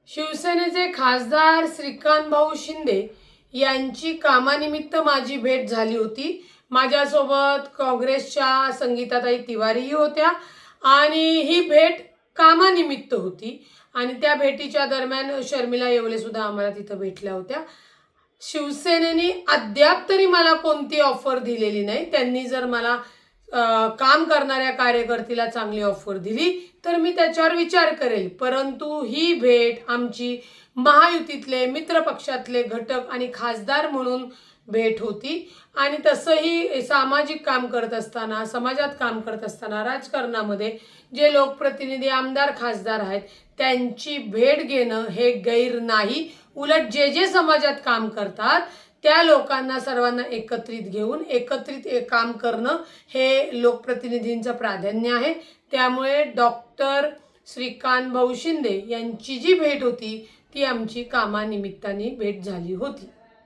शिवसेनेचे खासदार श्रीकांत भाऊ शिंदे यांची कामानिमित्त माझी भेट झाली होती। माझ्यासोबत काँग्रेसच्या संगीताताई तिवारीही होत्या आणि ही भेट कामानिमित्त होती आणि त्या भेटीच्या दरम्यान शर्मिला येवले सुद्धा आम्हाला तिथं भेटल्या होत्या। शिवसेनेने अद्याप तरी मला कोणती ऑफर दिलेली नाही। त्यांनी जर मला काम करणाऱ्या कार्यकर्त्याला चांगली ऑफर दिली तर मी त्याच्यावर विचार करेल, परंतु ही भेट आमची महायुतीतले मित्र पक्षातले घटक आणि खासदार म्हणून भेट होती आणि तसंही सामाजिक काम करत असताना, समाजात काम करत असताना, राजकारणामध्ये जे लोकप्रतिनिधी, आमदार, खासदार आहेत त्यांची भेट घेणं हे गैर नाही। उलट जे जे समाजात काम करतात त्या लोकांना सर्वांना एकत्रित घेऊन एकत्रित काम करणं हे लोकप्रतिनिधींचं प्राधान्य आहे। त्यामुळे डॉक्टर श्रीकांत भाऊ शिंदे यांची जी भेट होती ती आमची कामानिमित्ताने भेट झाली होती।